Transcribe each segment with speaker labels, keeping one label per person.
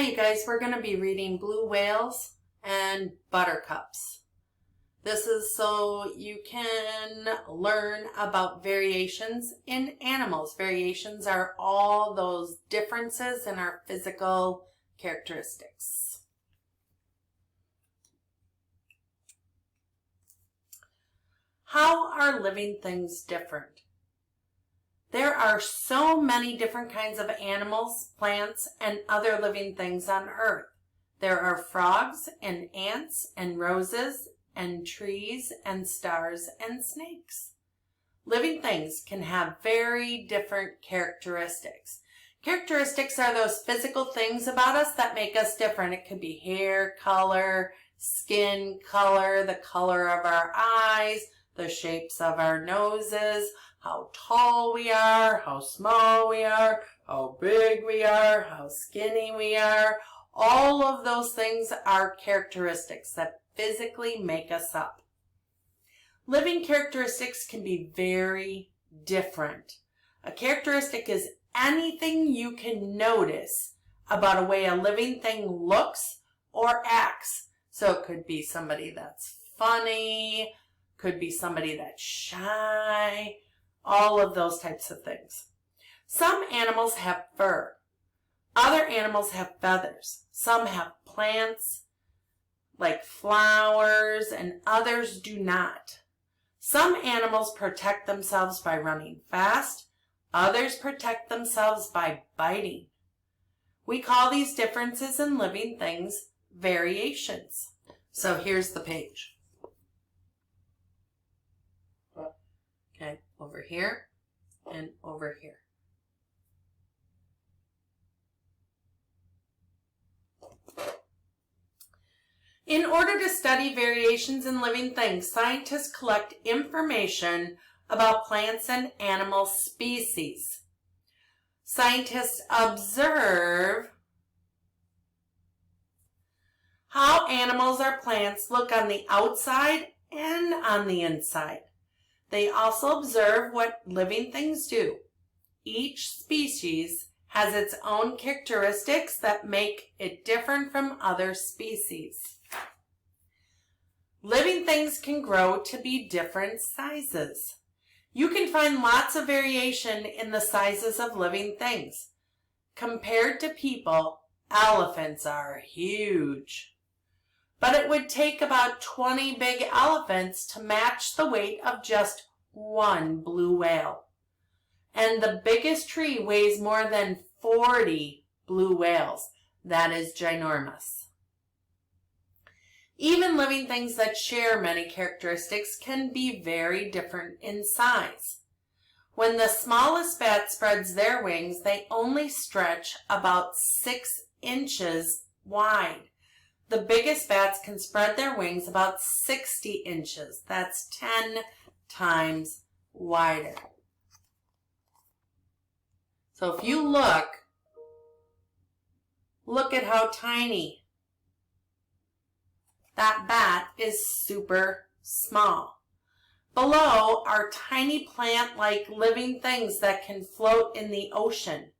Speaker 1: Today, guys, we're going to be reading Blue Whales and Buttercups. This is so you can learn about variations in animals. Variations are all those differences in our physical characteristics. How are living things different? There are so many different kinds of animals, plants, and other living things on Earth. There are frogs and ants and roses and trees and stars and snakes. Living things can have very different characteristics. Characteristics are those physical things about us that make us different. It could be hair color, skin color, the color of our eyes, the shapes of our noses, how tall we are, how small we are, how big we are, how skinny we are. All of those things are characteristics that physically make us up. Living characteristics can be very different. A characteristic is anything you can notice about a way a living thing looks or acts. So it could be somebody that's funny, could be somebody that's shy, all of those types of things. Some animals have fur. Other animals have feathers. Some have plants like flowers and others do not. Some animals protect themselves by running fast. Others protect themselves by biting. We call these differences in living things variations. So here's the page. Okay, over here and over here. In order to study variations in living things, scientists collect information about plants and animal species. Scientists observe how animals or plants look on the outside and on the inside. They also observe what living things do. Each species has its own characteristics that make it different from other species. Living things can grow to be different sizes. You can find lots of variation in the sizes of living things. Compared to people, elephants are huge. But it would take about 20 big elephants to match the weight of just one blue whale. And the biggest tree weighs more than 40 blue whales. That is ginormous. Even living things that share many characteristics can be very different in size. When the smallest bat spreads their wings, they only stretch about 6 inches wide. The biggest bats can spread their wings about 60 inches. That's 10 times wider. So if you look at how tiny that bat is. Super small. Below are tiny plant-like living things that can float in the ocean.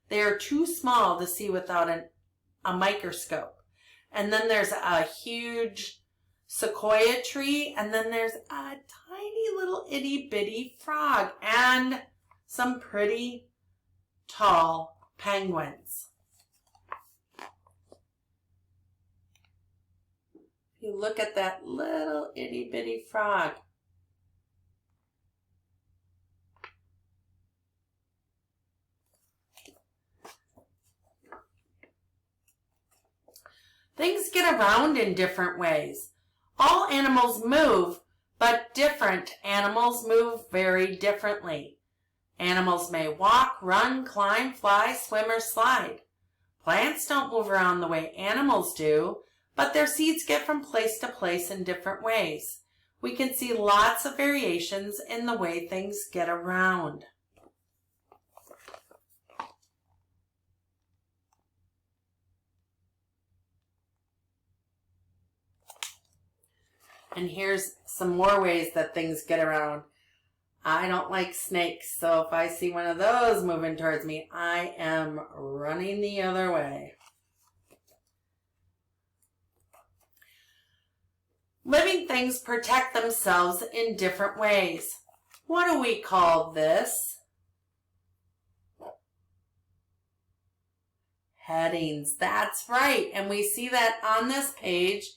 Speaker 1: They are too small to see without a microscope. And then there's a huge sequoia tree, and then there's a tiny little itty-bitty frog, and some pretty tall penguins. You look at that little itty-bitty frog. Things get around in different ways. All animals move, but different animals move very differently. Animals may walk, run, climb, fly, swim, or slide. Plants don't move around the way animals do, but their seeds get from place to place in different ways. We can see lots of variations in the way things get around. And here's some more ways that things get around. I don't like snakes, so if I see one of those moving towards me, I am running the other way. Living things protect themselves in different ways. What do we call this? Headings. That's right. And we see that on this page.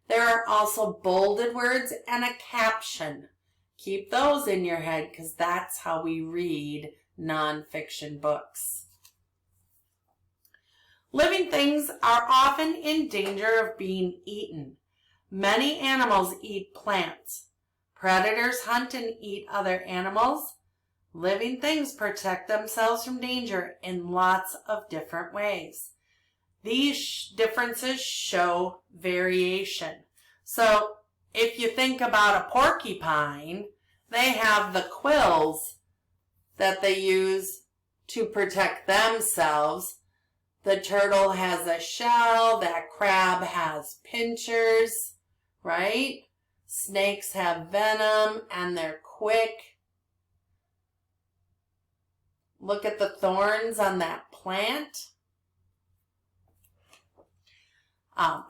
Speaker 1: There are also bolded words and a caption. Keep those in your head because that's how we read nonfiction books. Living things are often in danger of being eaten. Many animals eat plants. Predators hunt and eat other animals. Living things protect themselves from danger in lots of different ways. These differences show variation. So if you think about a porcupine, they have the quills that they use to protect themselves. The turtle has a shell, that crab has pincers, right? Snakes have venom and they're quick. Look at the thorns on that plant.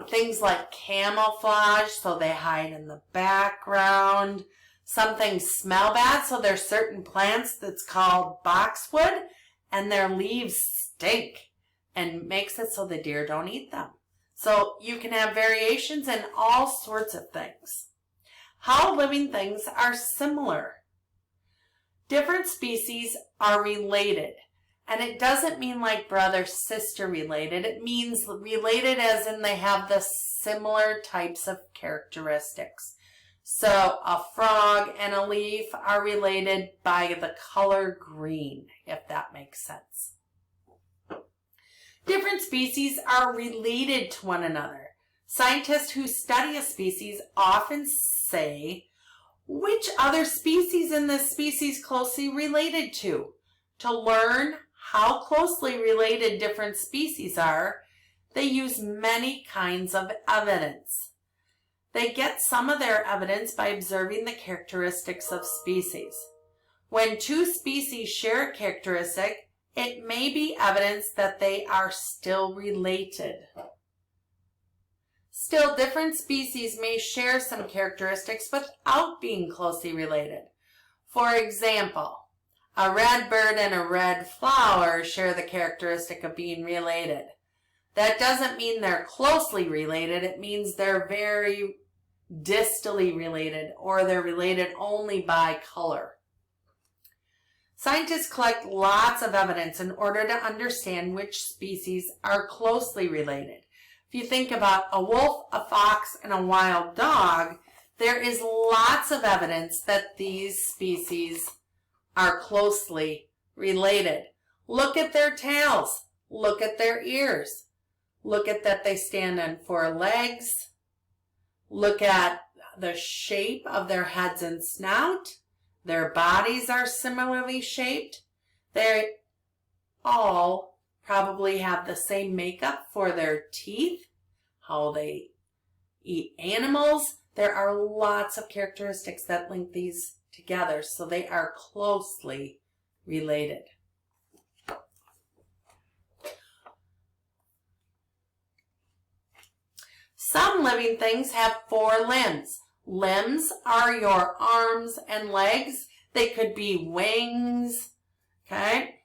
Speaker 1: Things like camouflage, so they hide in the background. Some things smell bad, so there's certain plants that's called boxwood, and their leaves stink and makes it so the deer don't eat them. So you can have variations in all sorts of things. How living things are similar. Different species are related. And it doesn't mean like brother-sister related. It means related as in they have the similar types of characteristics. So a frog and a leaf are related by the color green, if that makes sense. Different species are related to one another. Scientists who study a species often say, which other species in this species closely related to? To learn how closely related different species are, they use many kinds of evidence. They get some of their evidence by observing the characteristics of species. When two species share a characteristic, it may be evidence that they are still related. Still, different species may share some characteristics without being closely related. For example, a red bird and a red flower share the characteristic of being related. That doesn't mean they're closely related. It means they're very distally related, or they're related only by color. Scientists collect lots of evidence in order to understand which species are closely related. If you think about a wolf, a fox, and a wild dog, there is lots of evidence that these species are closely related. Look at their tails. Look at their ears. Look at that they stand on four legs. Look at the shape of their heads and snout. Their bodies are similarly shaped. They all probably have the same makeup for their teeth, how they eat animals. There are lots of characteristics that link these together, so they are closely related. Some living things have 4 limbs. Limbs are your arms and legs. They could be wings, okay?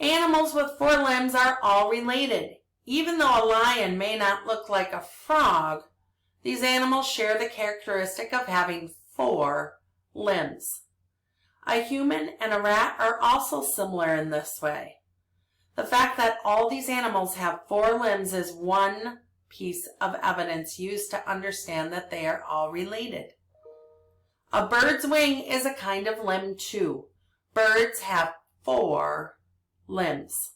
Speaker 1: Animals with 4 limbs are all related. Even though a lion may not look like a frog, these animals share the characteristic of having 4 limbs. A human and a rat are also similar in this way. The fact that all these animals have 4 limbs is one piece of evidence used to understand that they are all related. A bird's wing is a kind of limb too. Birds have 4 limbs,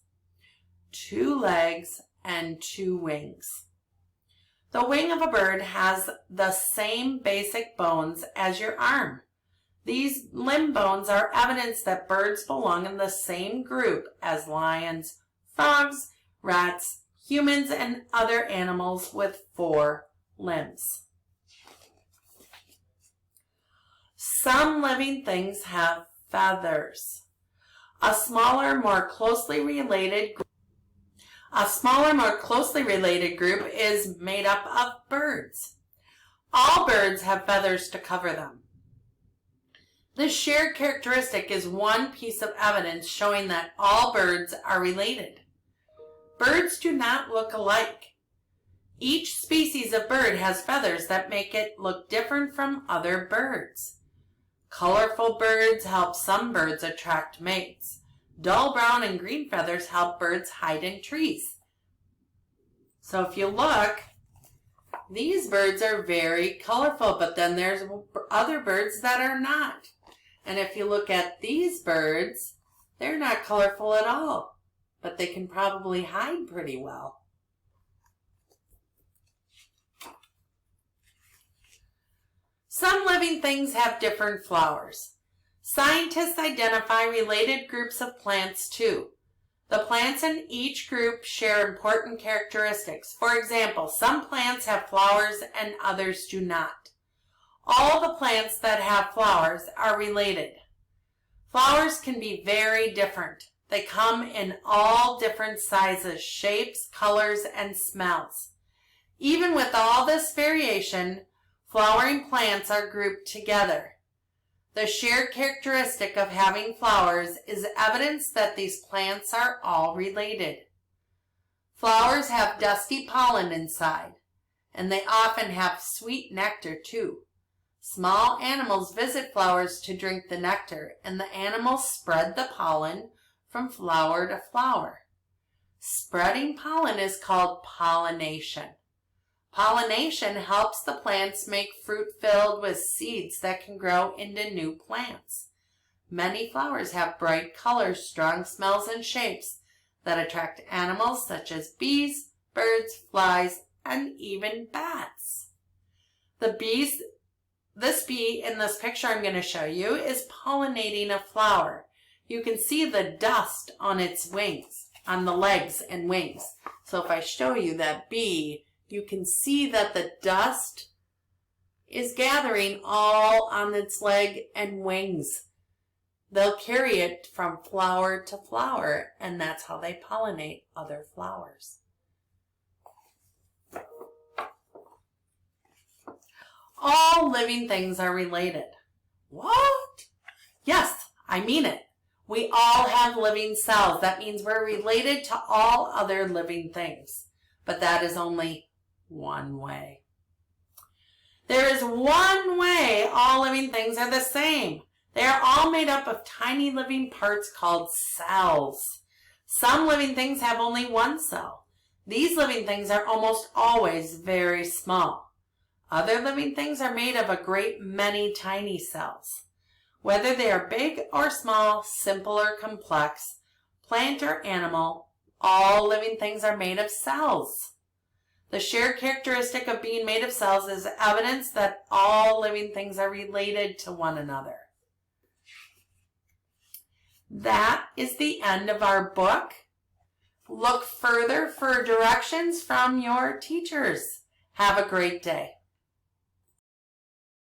Speaker 1: 2 legs and 2 wings. The wing of a bird has the same basic bones as your arm. These limb bones are evidence that birds belong in the same group as lions, frogs, rats, humans, and other animals with 4 limbs. Some living things have feathers. A smaller, more closely related A smaller, more closely related group is made up of birds. All birds have feathers to cover them. This shared characteristic is one piece of evidence showing that all birds are related. Birds do not look alike. Each species of bird has feathers that make it look different from other birds. Colorful birds help some birds attract mates. Dull brown and green feathers help birds hide in trees. So if you look, these birds are very colorful, but then there's other birds that are not. And if you look at these birds, they're not colorful at all, but they can probably hide pretty well. Some living things have different flowers. Scientists identify related groups of plants too. The plants in each group share important characteristics. For example, some plants have flowers and others do not. All the plants that have flowers are related. Flowers can be very different. They come in all different sizes, shapes, colors, and smells. Even with all this variation, flowering plants are grouped together. The shared characteristic of having flowers is evidence that these plants are all related. Flowers have dusty pollen inside, and they often have sweet nectar too. Small animals visit flowers to drink the nectar, and the animals spread the pollen from flower to flower. Spreading pollen is called pollination. Pollination helps the plants make fruit filled with seeds that can grow into new plants. Many flowers have bright colors, strong smells, and shapes that attract animals such as bees, birds, flies, and even bats. This bee in this picture I'm going to show you is pollinating a flower. You can see the dust on its wings, on the legs and wings. So if I show you that bee, you can see that the dust is gathering all on its leg and wings. They'll carry it from flower to flower, and that's how they pollinate other flowers. All living things are related. What? Yes, I mean it. We all have living cells. That means we're related to all other living things. But that is only one way. There is one way all living things are the same. They are all made up of tiny living parts called cells. Some living things have only one cell. These living things are almost always very small. Other living things are made of a great many tiny cells. Whether they are big or small, simple or complex, plant or animal, all living things are made of cells. The shared characteristic of being made of cells is evidence that all living things are related to one another. That is the end of our book. Look further for directions from your teachers. Have a great day.